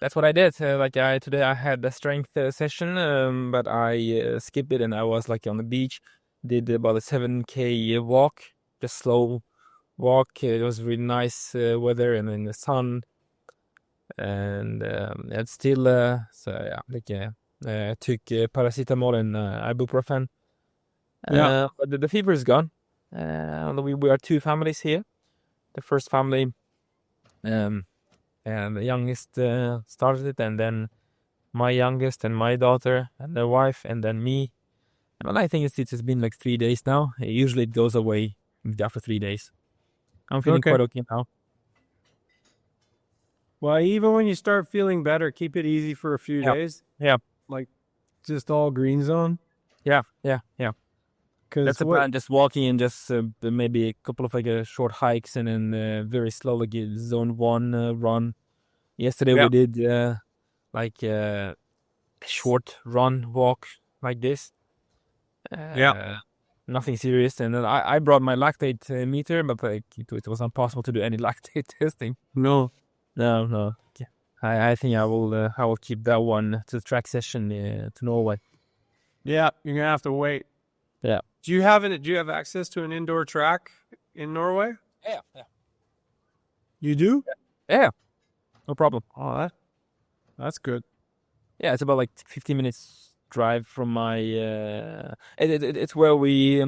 that's what I did. Today I had a strength session, but I skipped it, and I was like on the beach. Did about a 7K walk, just slow walk. It was really nice weather and in the sun, and it's still I took paracetamol and ibuprofen. But the fever is gone. We are two families here. The first family, and the youngest started it, and then my youngest and my daughter and their wife, and then me. Well, I think it's been like 3 days now. Usually it goes away after 3 days. I'm feeling quite okay now. Well, even when you start feeling better, keep it easy for a few days. Yeah. Like just all green zone. Yeah. That's the plan. Just walking and just maybe a couple of short hikes, and then very slow, like zone 1 run. Yesterday we did a short run walk like this. Nothing serious. And then I brought my lactate meter, but it was impossible to do any lactate testing. No. Yeah. I think I will keep that one to the track session to Norway. Yeah, you're gonna have to wait. Yeah. Do you have access to an indoor track in Norway? Yeah. You do? Yeah. No problem. Oh, that's good. Yeah, it's about like 15 minutes drive from my. It's where we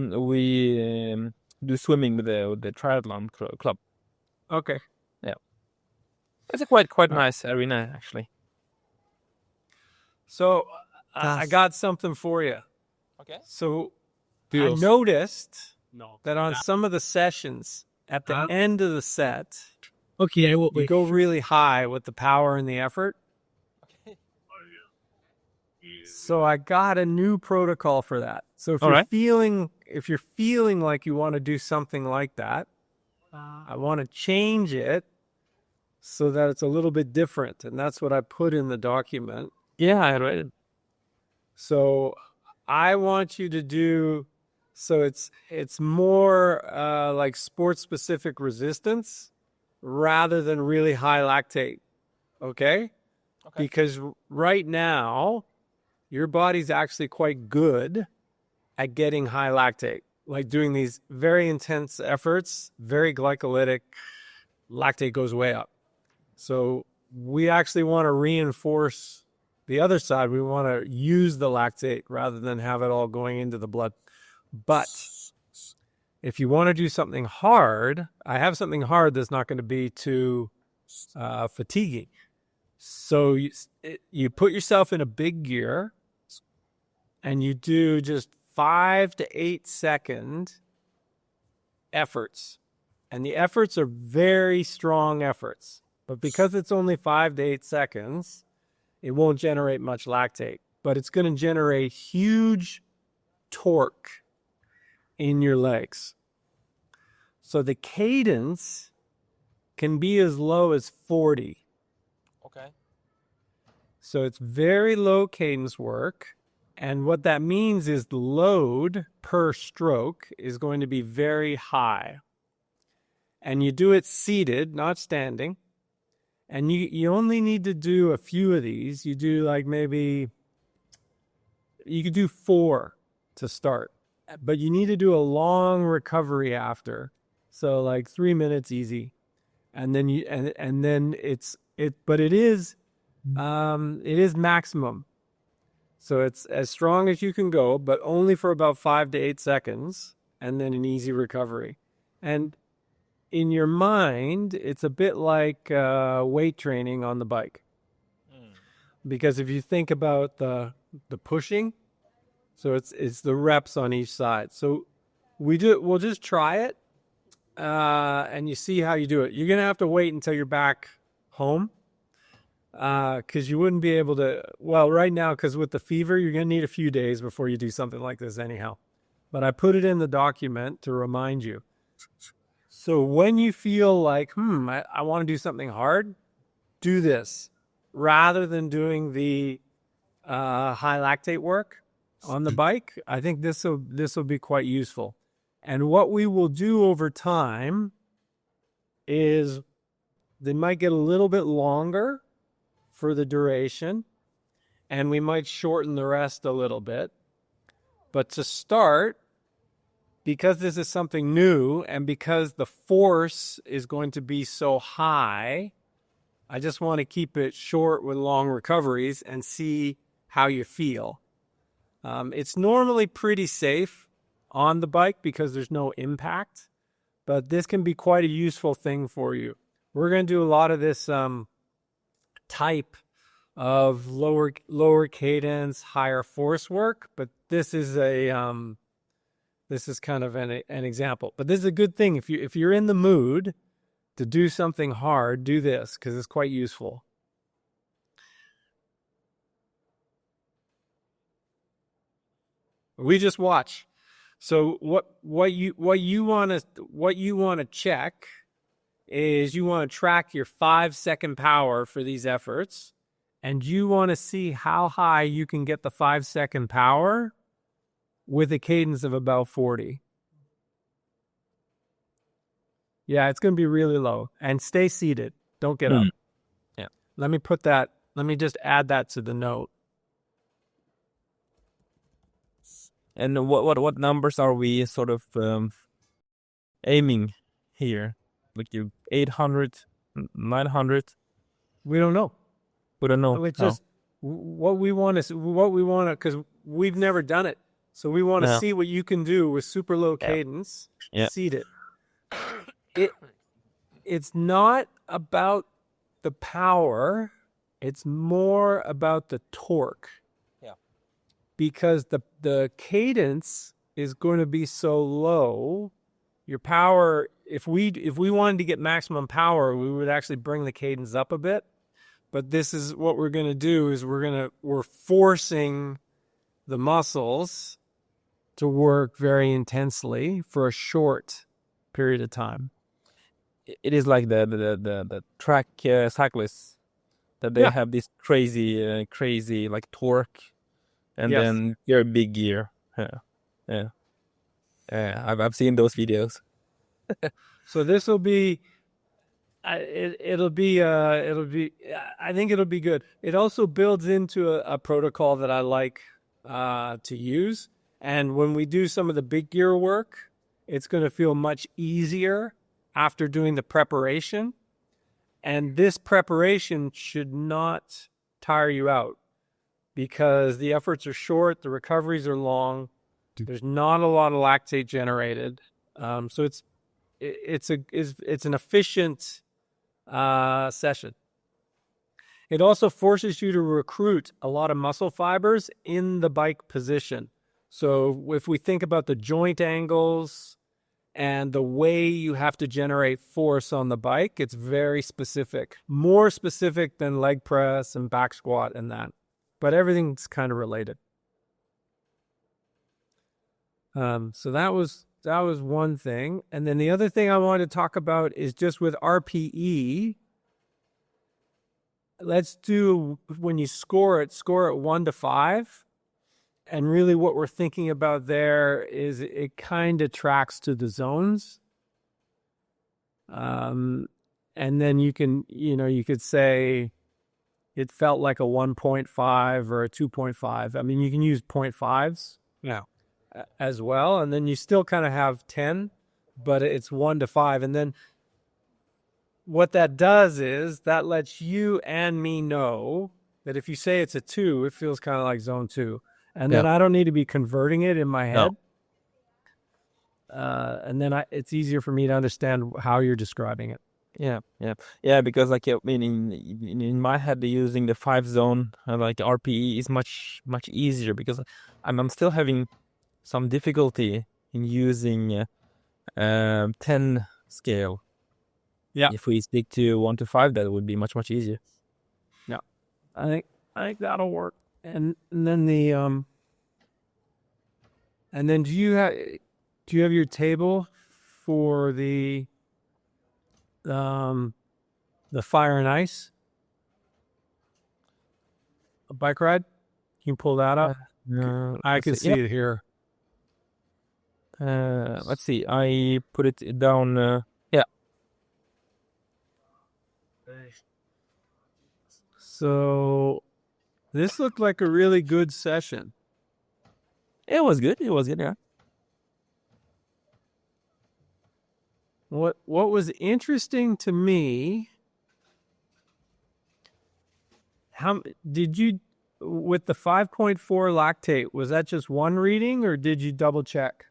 do swimming with the triathlon club. Okay. Yeah. It's a quite nice arena, actually. So I got something for you. Okay. So I noticed that on some of the sessions at the end of the set, you go really high with the power and the effort. Okay. So I got a new protocol for that. So if you're feeling like you want to do something like that, I want to change it so that it's a little bit different, and that's what I put in the document. Yeah, I read it. So I want you to do. So it's more like sport-specific resistance rather than really high lactate, okay? Because right now, your body's actually quite good at getting high lactate, like doing these very intense efforts, very glycolytic, lactate goes way up. So we actually want to reinforce the other side. We want to use the lactate rather than have it all going into the blood. But if you want to do something hard, I have something hard that's not going to be too fatiguing. So you put yourself in a big gear and you do just 5 to 8 second efforts. And the efforts are very strong efforts. But because it's only 5 to 8 seconds, it won't generate much lactate. But it's going to generate huge torque in your legs. So the cadence can be as low as 40. Okay. So it's very low cadence work. And what that means is the load per stroke is going to be very high. And you do it seated, not standing. And you only need to do a few of these. You do like maybe, you could do 4 to start. But you need to do a long recovery after. So like 3 minutes easy. And then but it is maximum. So it's as strong as you can go, but only for about 5 to 8 seconds, and then an easy recovery. And in your mind, it's a bit like weight training on the bike. Because if you think about the pushing, so it's the reps on each side. So we'll just try it, and you see how you do it. You're gonna have to wait until you're back home. Because you wouldn't be able to, well, right now, because with the fever, you're going to need a few days before you do something like this anyhow. But I put it in the document to remind you. So when you feel like, I want to do something hard, do this. Rather than doing the high lactate work on the bike, I think this will be quite useful. And what we will do over time is they might get a little bit longer for the duration, and we might shorten the rest a little bit. But to start, because this is something new and because the force is going to be so high, I just want to keep it short with long recoveries and see how you feel. It's normally pretty safe on the bike because there's no impact, but this can be quite a useful thing for you. We're going to do a lot of this type of lower cadence, higher force work, but this is kind of an example. But this is a good thing if you're in the mood to do something hard, do this because it's quite useful. We just watch. So what you want to check is you want to track your 5-second power for these efforts, and you want to see how high you can get the 5-second power with a cadence of about 40. Yeah, it's going to be really low. And stay seated. Don't get up. Yeah. Let me just add that to the note. And what numbers are we sort of aiming here? Like 800, 900? We don't know. We don't know. It's just what we want to, because we've never done it. So we want to see what you can do with super low cadence. Yeah. Seated. It's not about the power. It's more about the torque. Yeah. Because the cadence is going to be so low, your power, if we wanted to get maximum power, we would actually bring the cadence up a bit. But this is what we're going to do is we're forcing the muscles to work very intensely for a short period of time. It is like the track cyclists that they have this crazy like torque, and then your big gear. Yeah. I've seen those videos. So this will be. It'll be. I think it'll be good. It also builds into a protocol that I like to use, and when we do some of the big gear work, it's going to feel much easier after doing the preparation. And this preparation should not tire you out because the efforts are short, the recoveries are long. There's not a lot of lactate generated, so it's an efficient session. It also forces you to recruit a lot of muscle fibers in the bike position. So if we think about the joint angles and the way you have to generate force on the bike, it's very specific, more specific than leg press and back squat and that. But everything's kind of related. So that was one thing. And then the other thing I wanted to talk about is just with RPE. Let's do, when you score it 1 to 5. And really what we're thinking about there is it kind of tracks to the zones. And then you could say it felt like a 1.5 or a 2.5. I mean, you can use 0.5s as well. And then you still kind of have 10, but it's 1 to 5. And then what that does is that lets you and me know that if you say it's a 2, it feels kind of like zone 2. And then I don't need to be converting it in my head. No. And then it's easier for me to understand how you're describing it. Yeah. Because like in my head, using the 5 zone like RPE is much easier because I'm still having some difficulty in using 10 scale. Yeah. If we stick to 1 to 5, that would be much easier. Yeah, I think that'll work. And then do you have your table for the fire and ice a bike ride? Can you pull that up? I can see it here. Let's see. I put it down. So this looked like a really good session. It was good. Yeah. What was interesting to me, how did you, with the 5.4 lactate, was that just one reading or did you double check?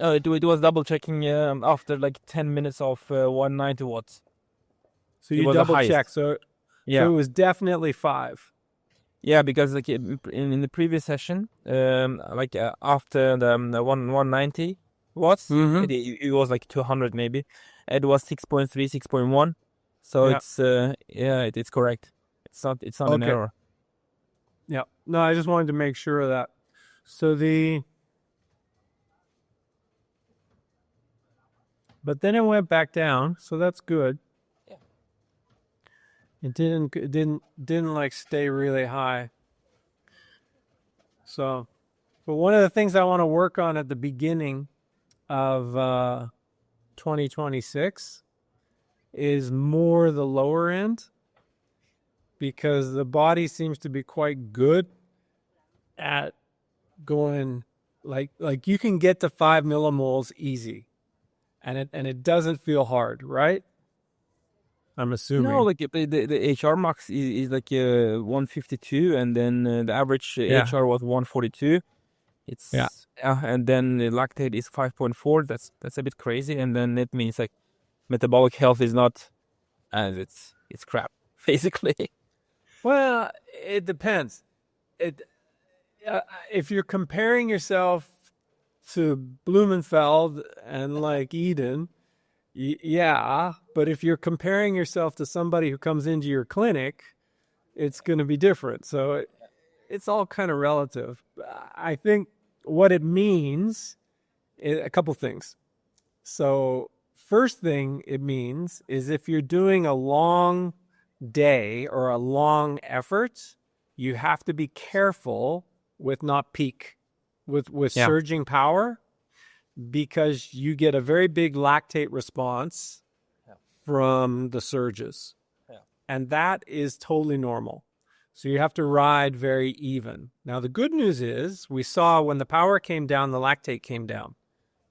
It was double checking after like 10 minutes of 190 watts. So It you was the double highest. checked. So Yeah. it was definitely 5. Yeah, because like in the previous session, after the 190 watts, Mhm. it was like 200 maybe. It was 6.3, 6.1. So Yeah. it's correct. It's not an Okay. error. Yeah. No, I just wanted to make sure of that. So but then it went back down, so that's good. Yeah. It didn't like stay really high. So, but one of the things I want to work on at the beginning of 2026 is more the lower end, because the body seems to be quite good at going like you can get to 5 millimoles easy, and it doesn't feel hard, right? I'm No, assuming. like the HR max is like 152, and then the average Yeah. HR was 142. Yeah. And then the lactate is 5.4. That's a bit crazy, and then it means like metabolic health is not, and it's crap basically. Well, it depends. It if you're comparing yourself to Blumenfeld and like Eden, yeah, but if you're comparing yourself to somebody who comes into your clinic, it's going to be different. So it's all kind of relative. I think what it means is a couple things. So first thing it means is if you're doing a long day or a long effort, you have to be careful with not peak with Yeah. surging power, because you get a very big lactate response from the surges. Yeah. And that is totally normal. So you have to ride very even. Now, the good news is we saw when the power came down, the lactate came down.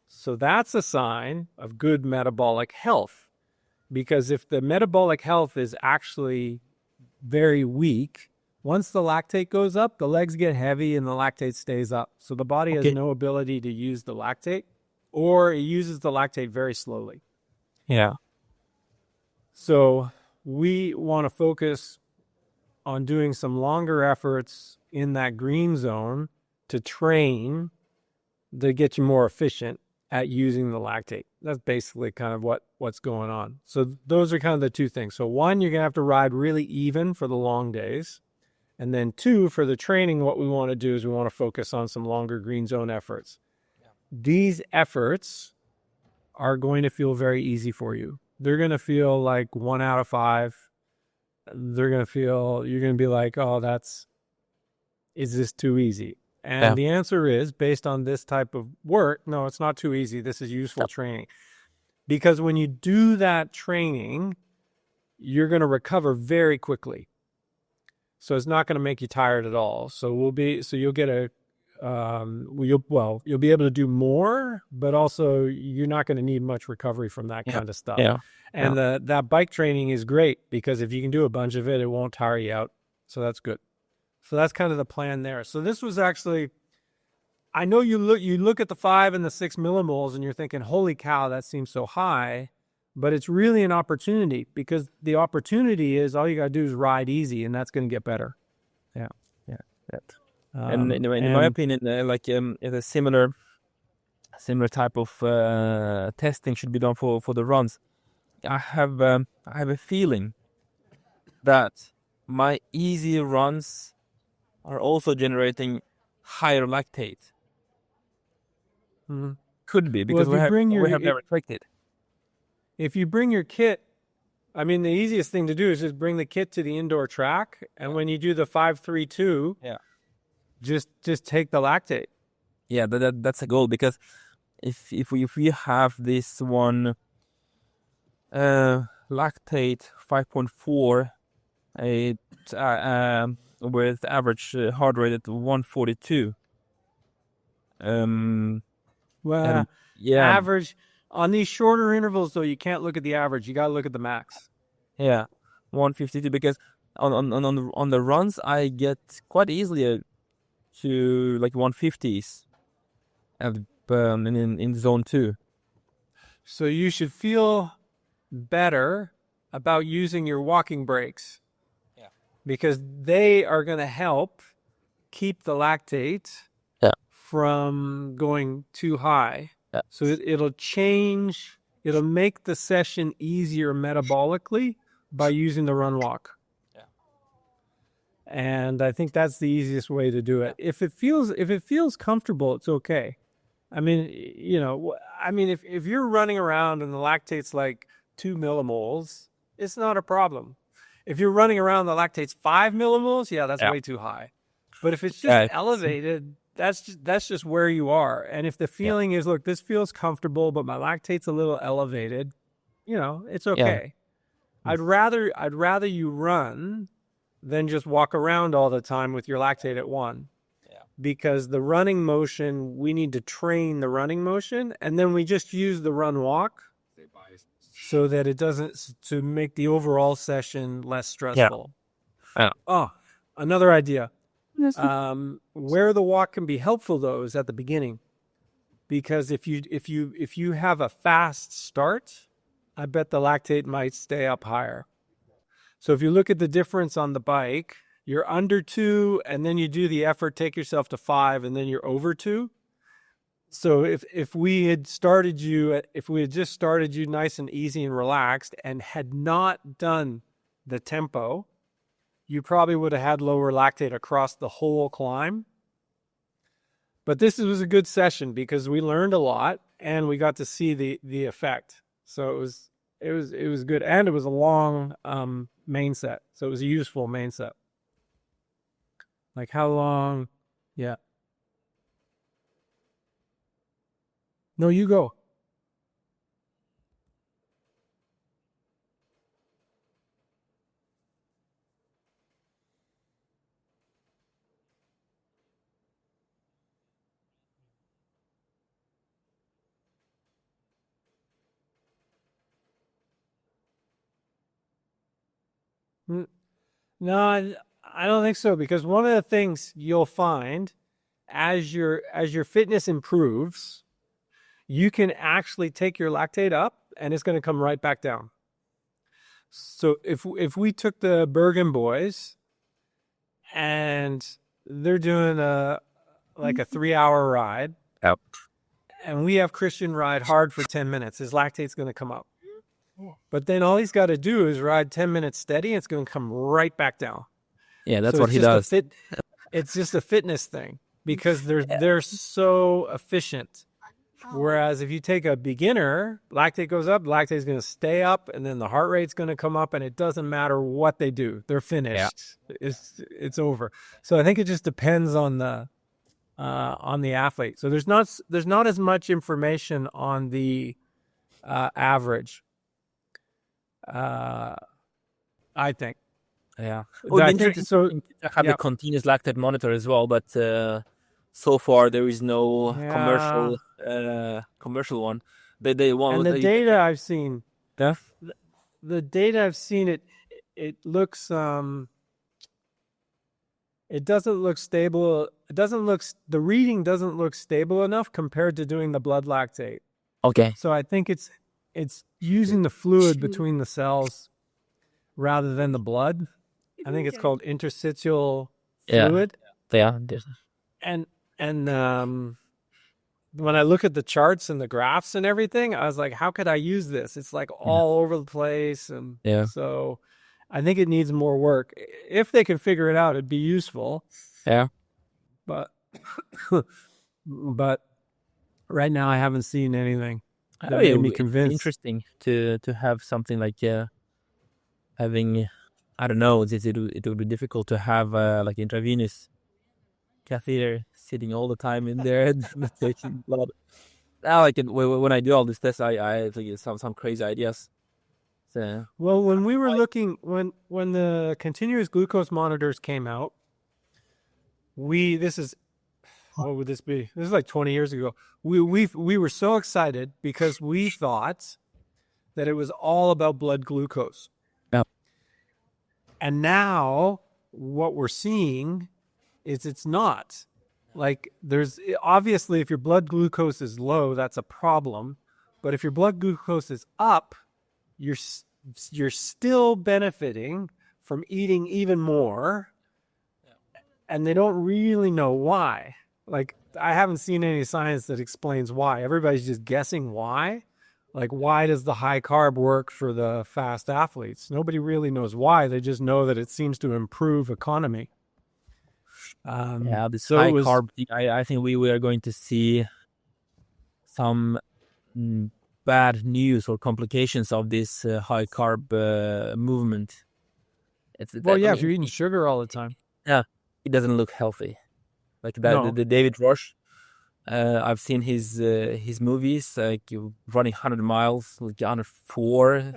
So that's a sign of good metabolic health, because if the metabolic health is actually very weak, once the lactate goes up, the legs get heavy and the lactate stays up. So the body has Okay. no ability to use the lactate, or it uses the lactate very slowly. Yeah. So we want to focus on doing some longer efforts in that green zone to train to get you more efficient at using the lactate. That's basically kind of what's going on. So those are kind of the two things. So one, you're going to have to ride really even for the long days. And then two, for the training, what we want to do is we want to focus on some longer green zone efforts. Yeah. These efforts are going to feel very easy for you. They're going to feel like 1 out of 5. They're going to feel, you're going to be like, oh, is this too easy? And the answer is, based on this type of work, no, it's not too easy. This is useful training. Because when you do that training, you're going to recover very quickly. So it's not going to make you tired at all. So you'll get you'll be able to do more, but also you're not going to need much recovery from that kind of stuff. Yeah. And that bike training is great, because if you can do a bunch of it, it won't tire you out. So that's good. So that's kind of the plan there. So this was actually, I know you look at the 5 and the 6 millimoles and you're thinking, holy cow, that seems so high. But it's really an opportunity, because the opportunity is all you got to do is ride easy, and that's going to get better. Yeah. And in my opinion, a similar type of testing should be done for the runs. I have a feeling that my easy runs are also generating higher lactate. Mm-hmm. Could be, because we have never tracked it. If you bring your kit, I mean, the easiest thing to do is just bring the kit to the indoor track, and when you do the 5-3-2, just take the lactate. Yeah, that's a goal, because if we have this one lactate 5.4 it with average heart rate at 142. Well, And yeah, average on these shorter intervals though, you can't look at the average. You got to look at the max. yeah, 152 because on the runs I get quite easily to like 150s and in zone 2. So you should feel better about using your walking breaks. Yeah. Because they are going to help keep the lactate from going too high. Yeah. So it'll make the session easier metabolically by using the run walk. Yeah. And I think that's the easiest way to do it. If it feels comfortable, it's okay. I mean, if you're running around and the lactate's like 2 millimoles, it's not a problem. If you're running around the lactate's 5 millimoles, yeah, that's way too high. But if it's just elevated, that's just where you are. And if the feeling is, look, this feels comfortable, but my lactate's a little elevated, it's okay. I'd rather you run than just walk around all the time with your lactate at 1. Because the running motion, we need to train the running motion, and then we just use the run walk so that it doesn't, to make the overall session less stressful. Oh, another idea. Where the walk can be helpful though is at the beginning, because if you have a fast start, I bet the lactate might stay up higher. So if you look at the difference on the bike, you're under 2, and then you do the effort, take yourself to 5, and then you're over 2. So if we had just started you nice and easy and relaxed and had not done the tempo, you probably would have had lower lactate across the whole climb. But this was a good session because we learned a lot and we got to see the effect. So it was good, and it was a long main set. So it was a useful main set. Like how long? Yeah. No, you go. No, I don't think so, because one of the things you'll find as your fitness improves, you can actually take your lactate up and it's going to come right back down. So if we took the Bergen boys and they're doing a 3-hour ride, and we have Christian ride hard for 10 minutes, his lactate's going to come up. But then all he's got to do is ride 10 minutes steady, and it's going to come right back down. Yeah, that's what he does. It's just a fitness thing because they're so efficient. Whereas if you take a beginner, lactate goes up, lactate is going to stay up, and then the heart rate's going to come up, and it doesn't matter what they do. They're finished. Yeah. It's over. So I think it just depends on the athlete. So there's not as much information on the average. I think. Yeah. Well, I think so. Have the continuous lactate monitor as well, but so far there is no commercial one. They want. And the data I've seen. Yeah. The data I've seen, it looks it doesn't look stable. The reading doesn't look stable enough compared to doing the blood lactate. Okay. So I think it's using the fluid between the cells rather than the blood. I think it's called interstitial fluid. Yeah. And when I look at the charts and the graphs and everything, I was like, how could I use this? It's like all over the place. And so I think it needs more work. If they can figure it out, it'd be useful. Yeah. But right now I haven't seen anything that made me convinced. Interesting to have something like having, I don't know, it would be difficult to have like intravenous catheter sitting all the time in there and taking blood. Now, when I do all this tests, I think it's some crazy ideas. Well, when we were looking, when the continuous glucose monitors came out, what would this be? This is like 20 years ago. We were so excited because we thought that it was all about blood glucose. Yeah. And now what we're seeing is it's not. Like there's obviously if your blood glucose is low, that's a problem. But if your blood glucose is up, you're still benefiting from eating even more. And they don't really know why. Like I haven't seen any science that explains why. Everybody's just guessing why. Like why does the high carb work for the fast athletes? Nobody really knows why. They just know that it seems to improve economy. This high carb thing, I think we are going to see some bad news or complications of this high carb movement. If you're eating sugar all the time. Yeah, it doesn't look healthy. Like that, No. the David Rush. I've seen his movies, like running 100 miles, like under 4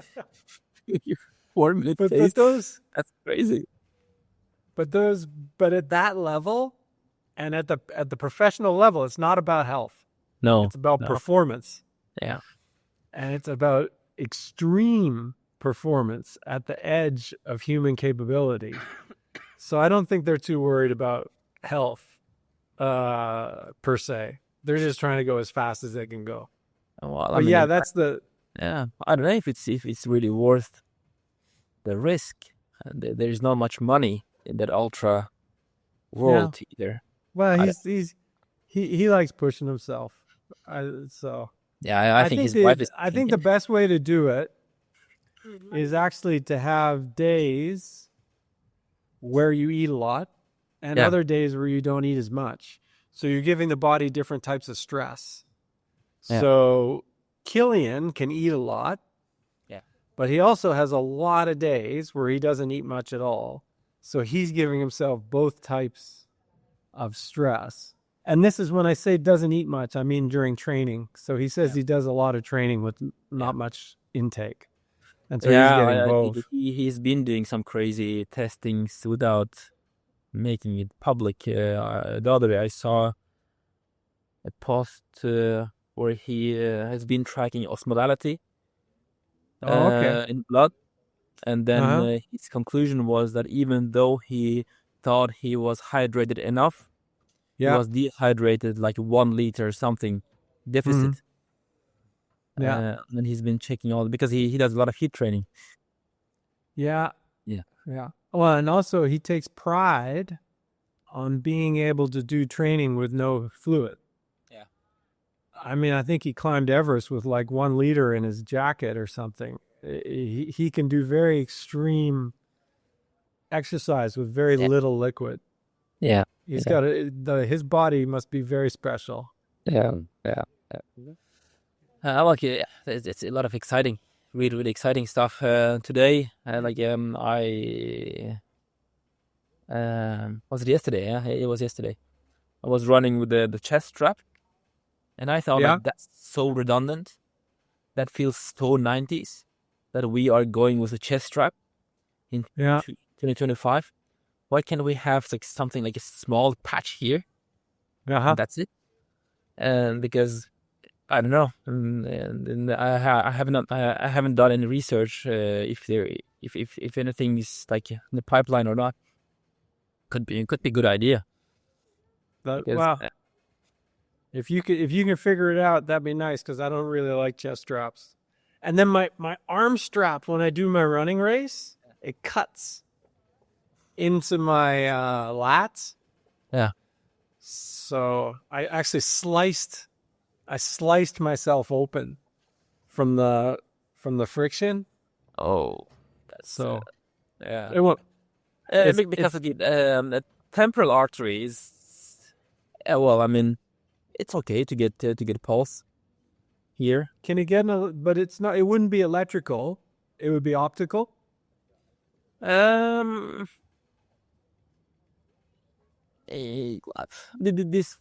4-minute pace. That's crazy. But at that level, and at the professional level, it's not about health. No, it's about performance. Yeah, and it's about extreme performance at the edge of human capability. So I don't think they're too worried about health. Per se, they're just trying to go as fast as they can go. Well, I mean, that's the. Yeah, I don't know if it's really worth the risk. There's not much money in that ultra world either. Well, he likes pushing himself. I think his wife is. I think the best way to do it is actually to have days where you eat a lot. And other days where you don't eat as much. So you're giving the body different types of stress. Yeah. So Killian can eat a lot. Yeah. But he also has a lot of days where he doesn't eat much at all. So he's giving himself both types of stress. And this is when I say doesn't eat much, I mean during training. So he says he does a lot of training with not much intake. And so he's getting both. He's been doing some crazy testings without making it public. The other day I saw a post where he has been tracking osmolality in blood, and then his conclusion was that even though he thought he was hydrated enough, he was dehydrated like 1 liter or something deficit. And he's been checking all because he does a lot of heat training. Yeah. Well, and also he takes pride on being able to do training with no fluid. Yeah. I mean, I think he climbed Everest with like 1 liter in his jacket or something. He can do very extreme exercise with very little liquid. Yeah. He's got his body must be very special. Yeah. I like it. It's a lot of exciting. Really, really exciting stuff today. Was it yesterday? Yeah, it was yesterday. I was running with the chest strap, and I thought like that's so redundant. That feels so 90s that we are going with a chest strap in 2025. Why can't we have like something like a small patch here? And that's it. And because I don't know, and I haven't done any research if anything is like in the pipeline or not. Could be a good idea. If you can figure it out, that'd be nice because I don't really like chest straps. And then my arm strap when I do my running race, it cuts into my lats. Yeah. So I actually sliced myself open from the friction. Oh, that's so. It won't. Because the temporal artery is. Well, I mean, it's okay to get pulse here. Can you get but it's not. It wouldn't be electrical. It would be optical. This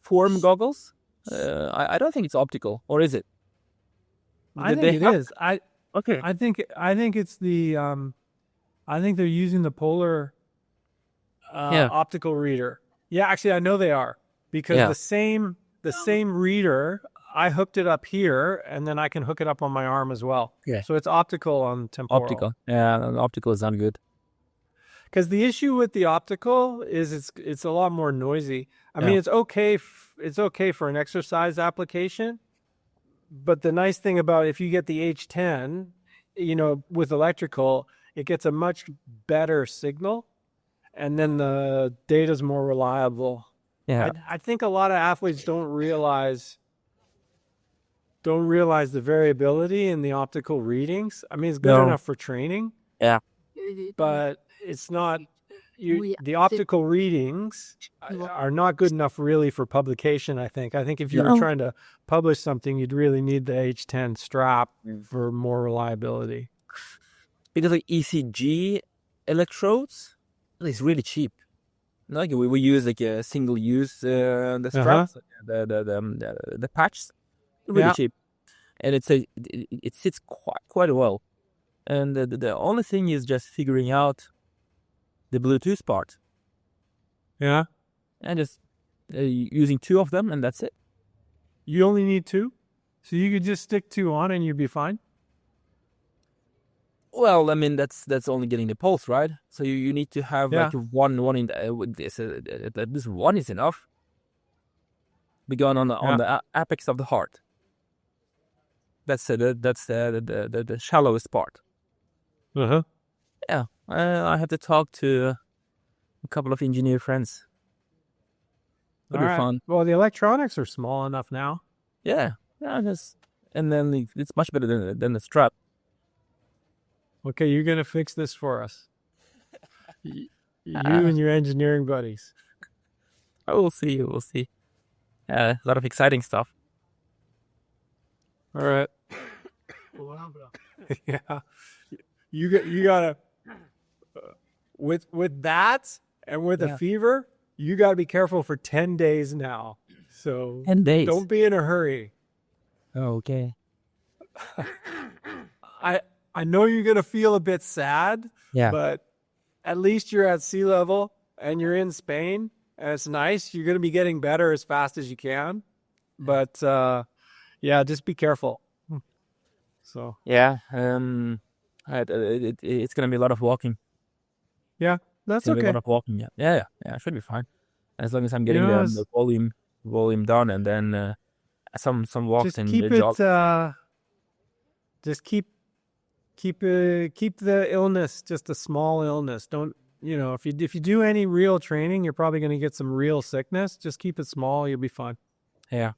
form goggles. I don't think it's optical, or is it? I think it is. Okay. I think it's the I think they're using the polar optical reader. Yeah, actually, I know they are, because the same reader, I hooked it up here, and then I can hook it up on my arm as well. Yeah. So it's optical on temporal. Optical. Yeah, optical is not good. Because the issue with the optical is it's a lot more noisy. I mean, it's okay. It's okay for an exercise application, but the nice thing about if you get the H10, with electrical, it gets a much better signal, and then the data's more reliable. Yeah. I think a lot of athletes don't realize the variability in the optical readings. I mean, it's good enough for training. Yeah. But it's not. The optical readings are not good enough really for publication. I think if you were trying to publish something, you'd really need the H10 strap for more reliability. Because like ECG electrodes is really cheap. Like we use like a single use the straps, the patches, really cheap, and it sits quite well. And the only thing is just figuring out the Bluetooth part. Yeah. And just using 2 of them, and that's it. You only need 2? So you could just stick 2 on and you'd be fine? Well, I mean, that's only getting the pulse, right? So you need to have like one in this. At least one is enough. Be going on the apex of the heart. That's the shallowest part. Yeah, I have to talk to a couple of engineer friends. It'll be fun. Well, the electronics are small enough now. Yeah, and then it's much better than the strap. Okay, you're gonna fix this for us. You and your engineering buddies. We'll see. We'll see. A lot of exciting stuff. All right. Yeah. You gotta with that and with a fever, you gotta be careful for 10 days now. So 10 days. Don't be in a hurry. Oh, okay. I know you're gonna feel a bit sad, but at least you're at sea level and you're in Spain and it's nice. You're gonna be getting better as fast as you can. But just be careful. So yeah, it's gonna be a lot of walking. Yeah, that's okay. A lot of walking. Yeah, should be fine as long as I'm getting the volume done, and then some walks and jogs. Just keep the illness just a small illness. Don't if you do any real training, you're probably going to get some real sickness. Just keep it small. You'll be fine. Yeah.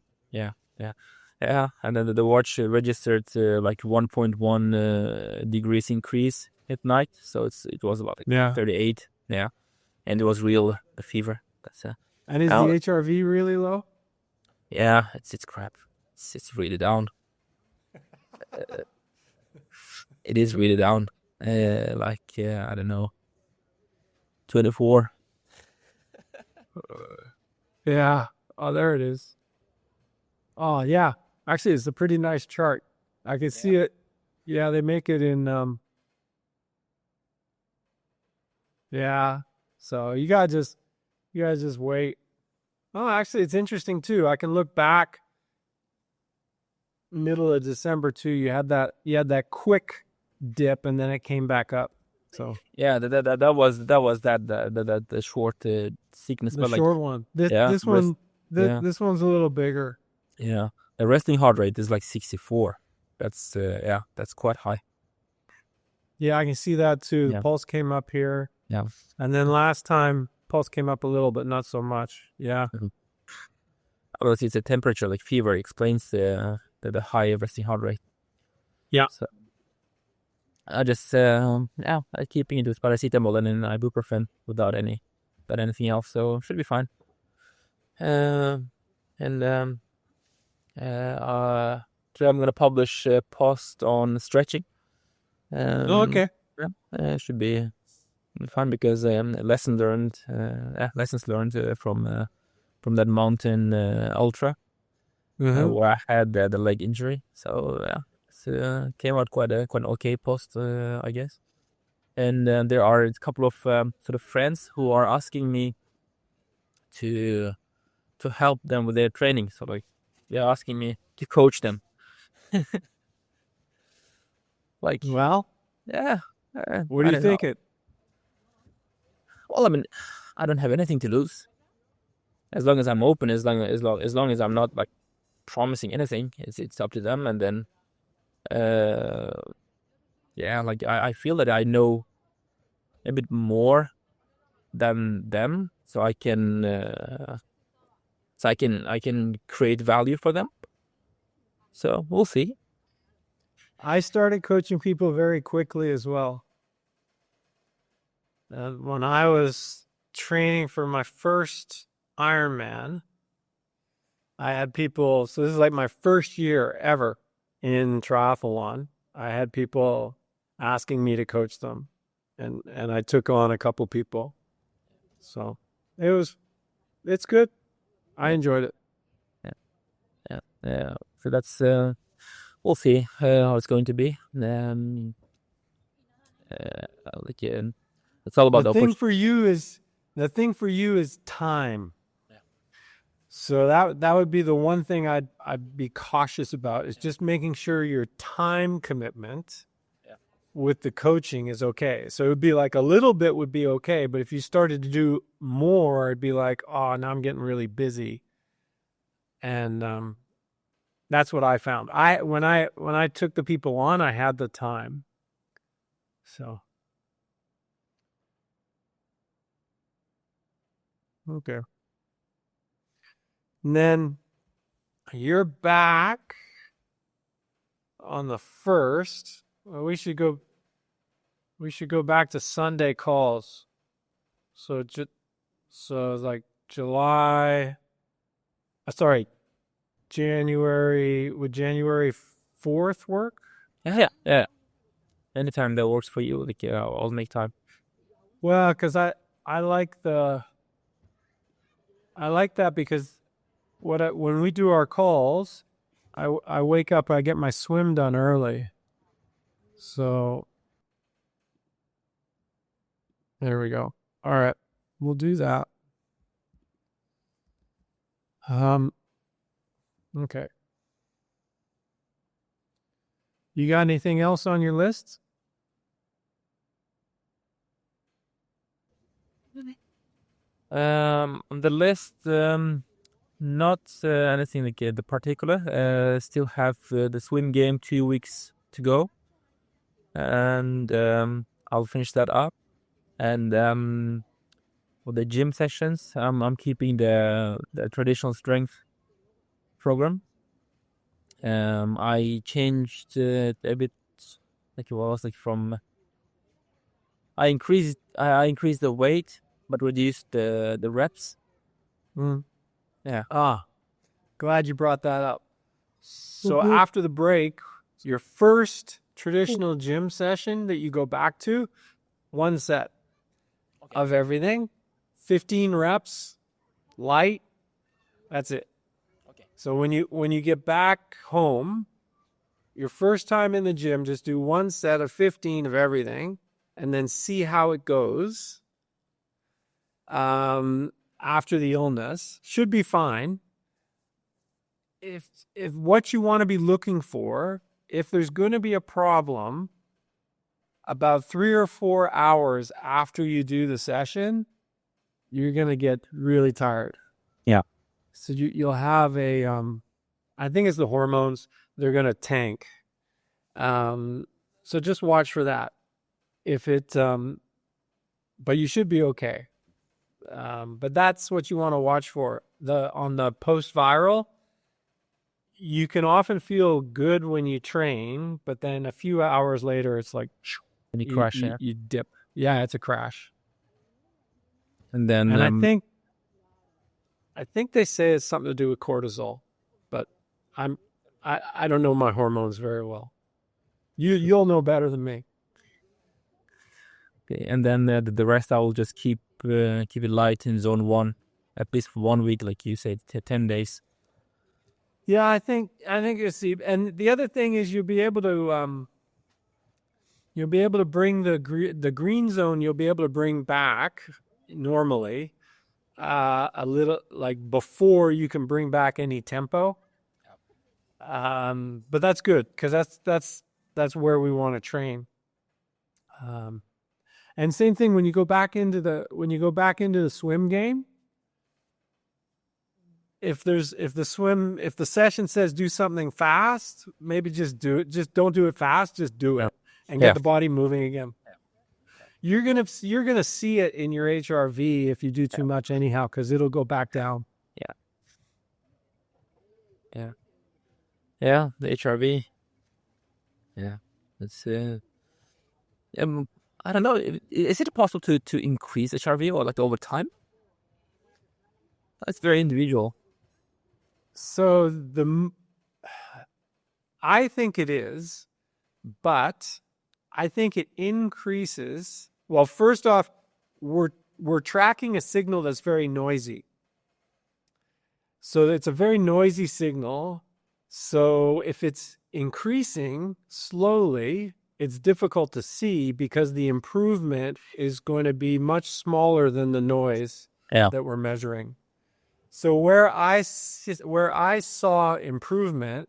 And then the watch registered like 1.1 degrees increase at night, so it was about 38. Yeah, and it was real fever. That's And is the HRV really low? Yeah, it's crap. It's really down. It is really down. I don't know, 24. Yeah. Oh, there it is. Oh, yeah. Actually, it's a pretty nice chart. I can see it. Yeah, they make it in. Yeah. So you guys just wait. Oh, actually, it's interesting too. I can look back. Middle of December too. You had that quick dip, and then it came back up. So yeah, that was the short sickness. The short one. This one's a little bigger. Yeah, the resting heart rate is like 64. That's that's quite high. Yeah, I can see that too. The pulse came up here. Yeah, and then last time pulse came up a little, but not so much. Yeah. Well, it's a temperature, like fever explains the high resting heart rate. Yeah. So I just I'm keeping it with paracetamol and then ibuprofen without anything else, so should be fine. Today I'm gonna publish a post on stretching. Okay. Yeah, should be fun because lessons learned from that mountain ultra where I had the leg injury. So came out quite an okay post, I guess. And there are a couple of sort of friends who are asking me to help them with their training. So like they're asking me to coach them. Like, Well, yeah. what I do you don't know. think it? Well, I mean, I don't have anything to lose. As long as I'm open, as long as I'm not like promising anything, it's up to them. And then, yeah, like I feel that I know a bit more than them, so I can I can create value for them. So we'll see. I started coaching people very quickly as well. When I was training for my first Ironman, I had people. So this is like my first year ever in triathlon. I had people asking me to coach them, and I took on a couple people. So it's good. I enjoyed it. Yeah. So that's we'll see how it's going to be. Like it's all about The the thing opportunity. for you is time. So that would be the one thing I'd be cautious about, is just making sure your time commitment with the coaching is okay. So it would be like a little bit would be okay, but if you started to do more, it'd be like, oh, now I'm getting really busy. And that's what I found. When I took the people on, I had the time. So okay. And then you're back on the 1st. Well, we should go back to Sunday calls. So it's like July. Sorry, January. Would January 4th work? Yeah. Anytime that works for you, like I'll make time. Well, because I like that because when we do our calls, I wake up, I get my swim done early. So there we go. All right, we'll do that. Okay. You got anything else on your list? On the list, not anything like the particular. Still have the swim game 2 weeks to go, and I'll finish that up. And for the gym sessions, I'm keeping the traditional strength program. I changed it a bit, like it was like from. I increased the weight, but reduced the reps. Yeah. Glad you brought that up. So after the break, your first traditional gym session that you go back to, 1 set of everything, 15 reps, light. That's it. Okay. So when you get back home, your first time in the gym, just do 1 set of 15 of everything, and then see how it goes. After the illness, should be fine. If what you want to be looking for, if there's going to be a problem, about 3 or 4 hours after you do the session, you're going to get really tired. Yeah. So you'll have a, I think it's the hormones, they're going to tank. So just watch for that. If it, but you should be okay. But that's what you want to watch for. On the post-viral, you can often feel good when you train, but then a few hours later, it's like And you crash there. you dip. Yeah, it's a crash. And then And I think they say it's something to do with cortisol, but I don't know my hormones very well. You'll know better than me. okay, and then the rest I will just keep it light in zone 1, at least for 1 week, like you said, 10 days. Yeah, I think you see, and the other thing is you'll be able to bring the green zone. You'll be able to bring back normally a little like before you can bring back any tempo. But that's good because that's where we want to train. And same thing when you go back into the swim game. If the session says do something fast, maybe just do it. Just don't do it fast. Just do it and get the body moving again. You're gonna see it in your HRV if you do too much anyhow, because it'll go back down. Yeah, the HRV. Yeah, it's I don't know. Is it possible to increase HRV or like over time? It's very individual. So I think it is, but I think it increases. Well, first off, we're tracking a signal that's very noisy. So it's a very noisy signal. So if it's increasing slowly, it's difficult to see because the improvement is going to be much smaller than the noise that we're measuring. So where I saw improvement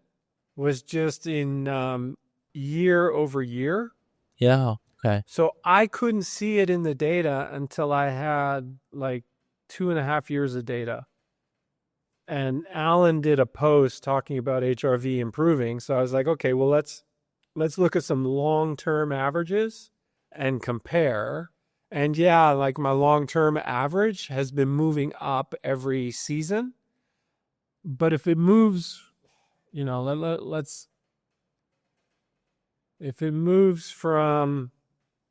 was just in year over year. Yeah. Okay. So I couldn't see it in the data until I had like 2.5 years of data. And Alan did a post talking about HRV improving. So I was like, okay, well, let's look at some long-term averages and compare. And yeah, like my long-term average has been moving up every season. But if it moves, if it moves from,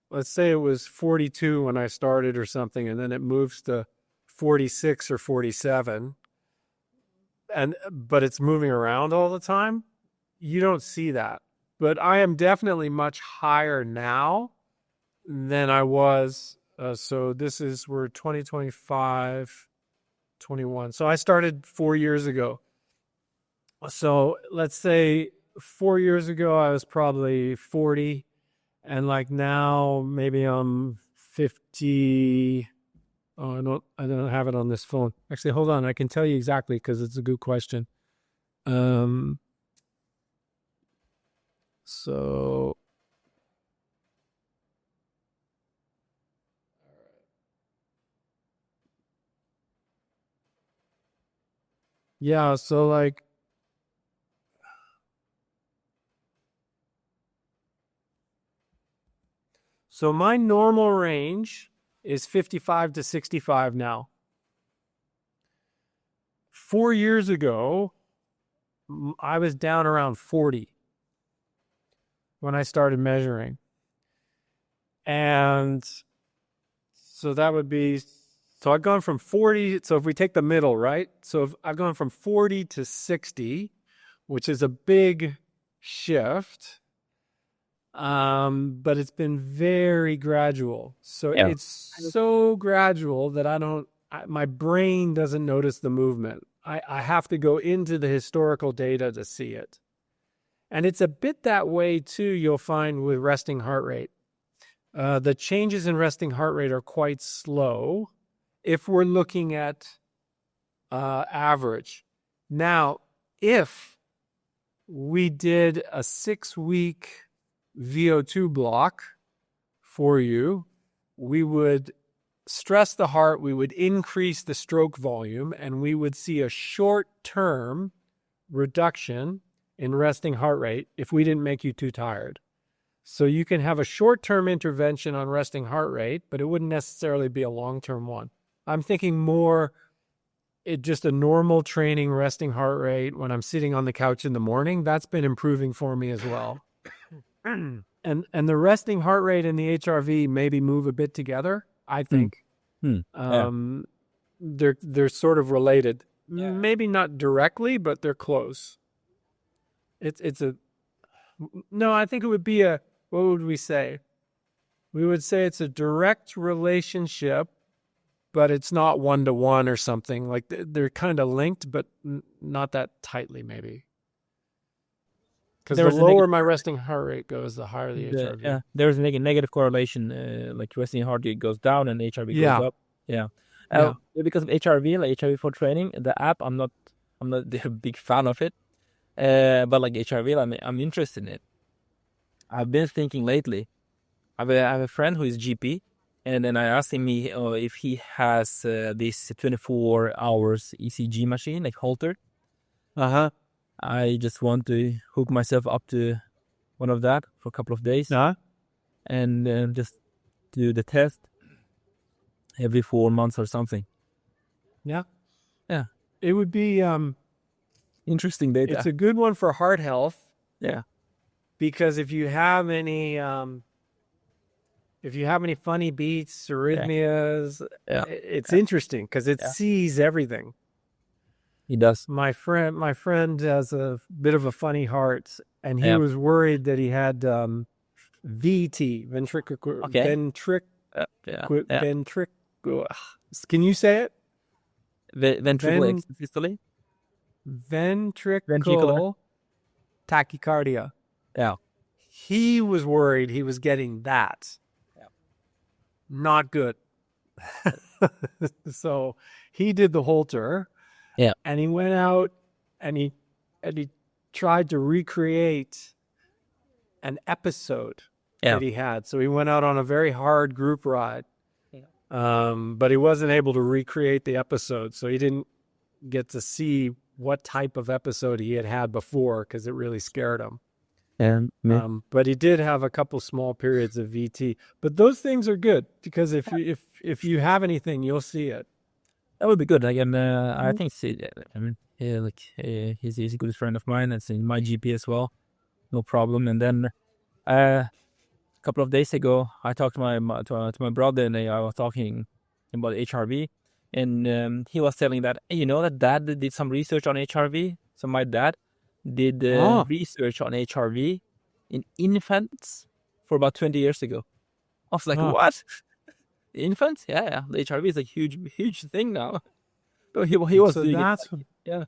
let's say it was 42 when I started or something, and then it moves to 46 or 47, but it's moving around all the time, you don't see that. But I am definitely much higher now than I was. So we're 2025, 21. So I started 4 years ago. So let's say 4 years ago, I was probably 40. And like now, maybe I'm 50. Oh, I don't have it on this phone. Actually, hold on. I can tell you exactly because it's a good question. So yeah, so like my normal range is 55 to 65 now. 4 years ago, I was down around 40 when I started measuring. And so that would be, so I've gone from 40. So if we take the middle, right? So I've gone from 40 to 60, which is a big shift. But it's been very gradual. So it's so gradual that my brain doesn't notice the movement. I have to go into the historical data to see it. And it's a bit that way too, you'll find with resting heart rate. The changes in resting heart rate are quite slow if we're looking at average. Now, if we did a 6-week VO2 block for you, we would stress the heart, we would increase the stroke volume, and we would see a short-term reduction in resting heart rate if we didn't make you too tired. So you can have a short-term intervention on resting heart rate, but it wouldn't necessarily be a long-term one. I'm thinking more just a normal training resting heart rate when I'm sitting on the couch in the morning. That's been improving for me as well. And the resting heart rate and the HRV maybe move a bit together, I think. They're sort of related. Maybe not directly, but they're close. I think it would be what would we say? We would say it's a direct relationship, but it's not 1-to-1 or something. Like they're kind of linked, but not that tightly, maybe. Because the lower my resting heart rate goes, the higher the HRV. Yeah, there's a negative correlation. Like resting heart rate goes down and HRV goes up. Yeah. Because of HRV, like HRV for training, the app, I'm not a big fan of it. But like HRV, I'm interested in it. I've been thinking lately. I have a friend who is GP, and then I asked him if he has this 24 hours ECG machine, like Holter. I just want to hook myself up to one of that for a couple of days, and just do the test every 4 months or something. Yeah. Yeah. It would be interesting data. It's a good one for heart health. Yeah. Because if you have any funny beats, arrhythmias, it's interesting because it sees everything. He does. My friend has a bit of a funny heart, and he was worried that he had VT, Can you say it? Ventricular tachycardia. Yeah. He was worried he was getting that. Yeah. Not good. So he did the Holter. Yeah. And he went out and he tried to recreate an episode that he had. So he went out on a very hard group ride. Yeah. But he wasn't able to recreate the episode. So he didn't get to see what type of episode he had before because it really scared him. But he did have a couple small periods of VT. But those things are good because if you have anything, you'll see it. That would be good. Again, I think he's a good friend of mine. It's in my GP as well, no problem. And then a couple of days ago, I talked to my brother, and I was talking about HRV, and he was telling that that Dad did some research on HRV. So my dad did research on HRV in infants for about 20 years ago. I was like, what? Infants? Yeah. The HRV is a huge thing now. So he was so doing that's it. Yeah.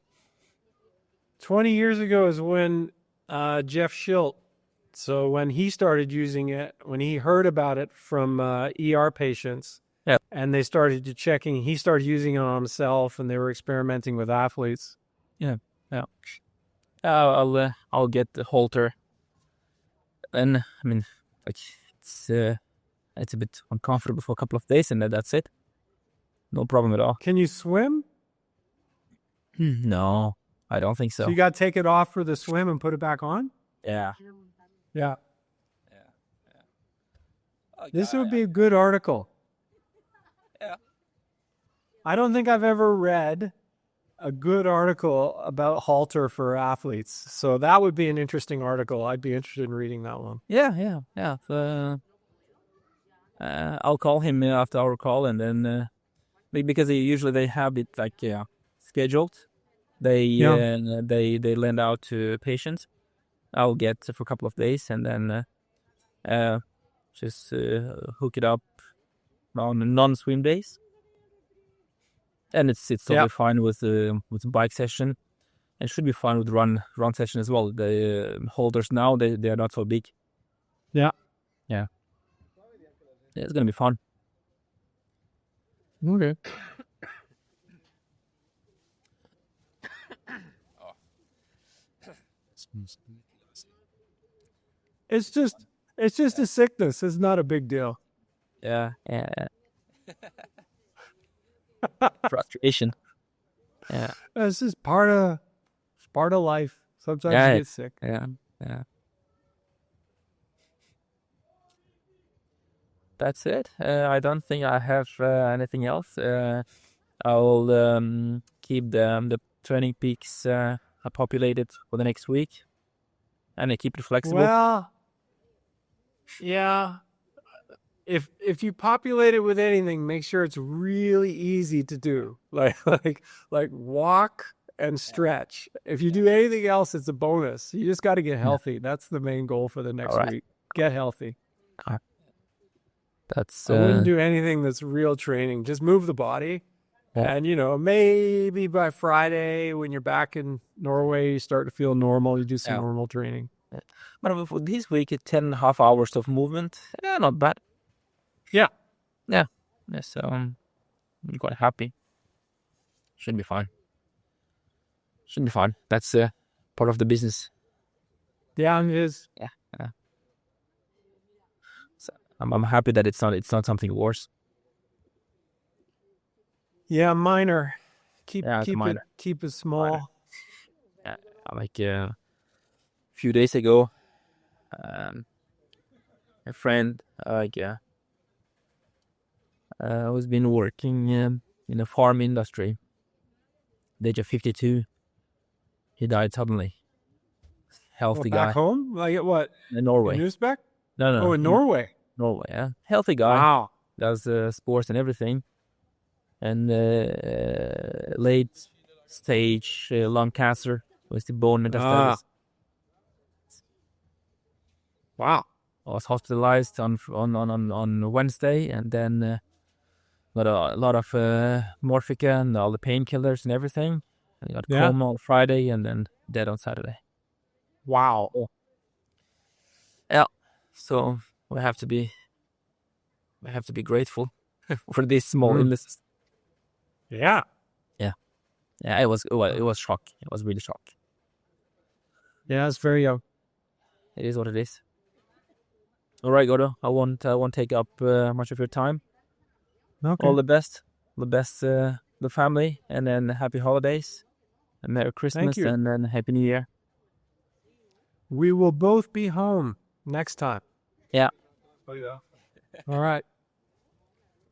20 years ago is when Jeff Schilt. So when he started using it, when he heard about it from ER patients, and they started checking, he started using it on himself, and they were experimenting with athletes. Yeah. I'll get the Holter. And I mean, like it's a bit uncomfortable for a couple of days, and that's it. No problem at all. Can you swim? No, I don't think so. So you got to take it off for the swim and put it back on? Yeah. This would be a good article. Yeah. I don't think I've ever read a good article about Holter for athletes. So that would be an interesting article. I'd be interested in reading that one. Yeah. So, I'll call him after our call, and then because they have it scheduled. They lend out to patients. I'll get for a couple of days, and then just hook it up on non-swim days. And it's totally fine with bike session. It should be fine with run session as well. The Holders now they are not so big. Yeah. It's gonna be fun. Okay. It's just a sickness. It's not a big deal. Yeah. Frustration. Yeah. It's just part of life. Sometimes you get sick. Yeah. That's it. I don't think I have anything else. I'll keep the training peaks populated for the next week, and I keep it flexible. Well, yeah. If you populate it with anything, make sure it's really easy to do. Like walk and stretch. If you do anything else, it's a bonus. You just got to get healthy. That's the main goal for the next week. Get healthy. All right. That's I wouldn't do anything that's real training. Just move the body. Yeah. And, maybe by Friday when you're back in Norway, you start to feel normal. You do some normal training. But for this week, 10.5 hours of movement. Yeah, not bad. Yeah. Yeah. So I'm quite happy. Should be fine. That's part of the business. Yeah, it is. Yeah. So I'm happy that it's not something worse. Yeah, minor. Keep minor. keep it small. Yeah, like a few days ago, a friend who's been working in the farm industry. The age of 52, he died suddenly. Healthy guy. Back home? Like what? In Norway. In Uzbek? No. Oh, in Norway. Norway, yeah. Healthy guy. Wow. Does sports and everything. And late stage lung cancer with the bone metastasis. Wow. I was hospitalized on Wednesday, and then got a lot of Morphica and all the painkillers and everything. I got coma on Friday, and then dead on Saturday. Wow. Yeah. So we have to be grateful for these small illnesses. Yeah. Yeah. It was shock. It was really shock. Yeah, it's very young. It is what it is. All right, Gordo. I won't take up much of your time. Okay. All the best. The family, and then happy holidays, and Merry Christmas, and then Happy New Year. We will both be home next time. Yeah. Oh, yeah. All right.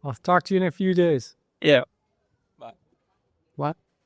I'll talk to you in a few days. Yeah. What?